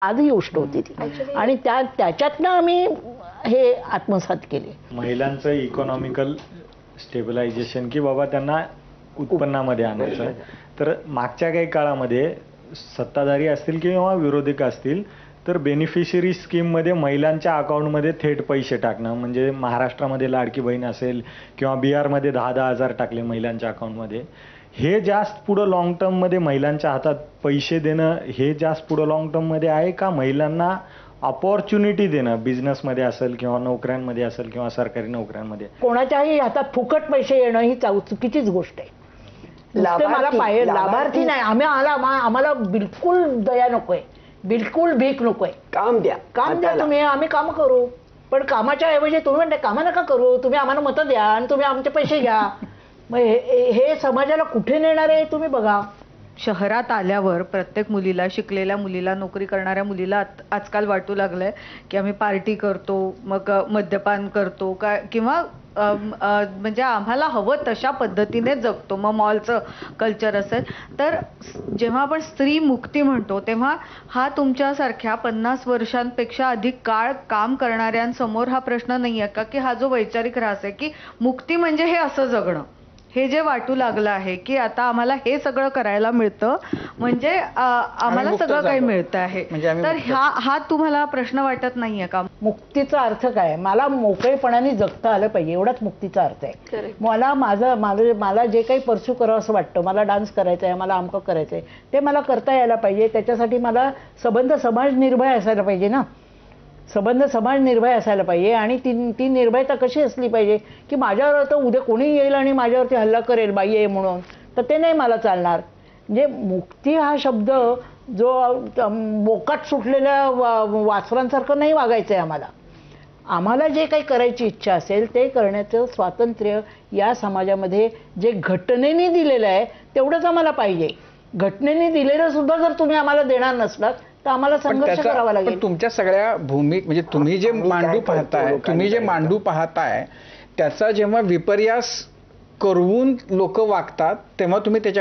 आधी गोष्ट होती ती आणि त्याच्यातनं आम्ही हे आत्मसात केले. महिलांचं इकॉनॉमिकल स्टेबलायझेशन की बाबा त्यांना उत्पन्नामध्ये आणायचं आहे. तर मागच्या काही काळामध्ये सत्ताधारी असतील किंवा विरोधक असतील तर बेनिफिशरी स्कीममध्ये महिलांच्या अकाउंटमध्ये थेट पैसे टाकणं, म्हणजे महाराष्ट्रामध्ये लाडकी बहीण असेल किंवा बिहारमध्ये 10,000 टाकले महिलांच्या अकाउंटमध्ये, हे जास्त पुढं लॉंग टर्ममध्ये महिलांच्या हातात पैसे देणं हे जास्त पुढं लॉंग टर्ममध्ये आहे का महिलांना अपॉर्च्युनिटी देणं बिझनेसमध्ये असेल किंवा नोकऱ्यांमध्ये असेल किंवा सरकारी नोकऱ्यांमध्ये? कोणाच्याही हातात फुकट पैसे येणं ही चुकीचीच गोष्ट आहे. लाभार्थी नाही, आम्हाला बिलकुल दया नकोय, बिलकुल भीक नकोय. काम द्या तुम्ही, आम्ही काम करू, पण कामाच्या ऐवजी तुम्ही म्हणता कामा नका करू, तुम्ही आम्हाला मतं द्या आणि तुम्ही आमचे पैसे घ्या. मग हे समाजाला कुठे नेणार आहे तुम्ही बघा. शहरात आल्यावर प्रत्येक मुलीला, शिकलेल्या मुलीला, नोकरी करणाऱ्या मुलीला आजकाल वाटू लागलंय की आम्ही पार्टी करतो, मग मद्यपान करतो का, किंवा म्हणजे आम्हाला हवं तशा पद्धतीने जगतो. मग मॉलचं कल्चर असेल तर जेव्हा आपण स्त्री मुक्ती म्हणतो तेव्हा हा तुमच्यासारख्या 50 वर्षांपेक्षा अधिक काळ काम करणाऱ्यांसमोर हा प्रश्न नाही आहे का, की हा जो वैचारिक ऱ्हास आहे की मुक्ती म्हणजे हे असं जगणं, हे जे वाटू लागलं आहे की आता आम्हाला हे सगळं करायला मिळतं म्हणजे आम्हाला सगळं काही मिळतं आहे, तर हा तुम्हाला प्रश्न वाटत नाहीये का? मुक्तीचा अर्थ काय? मला मोकळेपणाने जगता आलं पाहिजे, एवढाच मुक्तीचा अर्थ आहे. मला जे काही परस्यू करावं असं वाटतं, मला डान्स करायचा आहे, मला अमकं करायचं आहे, ते मला करता यायला पाहिजे. त्याच्यासाठी मला संबंध समाज निर्भय असायला पाहिजे ना, संबंध समाज निर्भय असायला पाहिजे. आणि ती निर्भयता कशी असली पाहिजे की माझ्यावर तर उद्या कोणी येईल आणि माझ्यावरती हल्ला करेल बाई आहे म्हणून, तर ते नाही मला चालणार. म्हणजे मुक्ती हा शब्द जो मोकाट सुटलेल्या वासरांसारखं नाही वागायचं आहे. आम्हाला जे काही करायची इच्छा असेल ते करण्याचं स्वातंत्र्य या समाजामध्ये जे घटनेने दिलेलं आहे तेवढंच आम्हाला पाहिजे. घटनेने दिलेलं सुद्धा जर तुम्ही आम्हाला देणार नसलात तर आम्हाला संघर्ष करावा लागेल. पण तुमच्या सगळ्या भूमिक म्हणजे तुम्ही जे मांडू पाहताय त्याचा जेव्हा विपर्यास करून लोक वागतात तेव्हा तुम्ही त्याच्या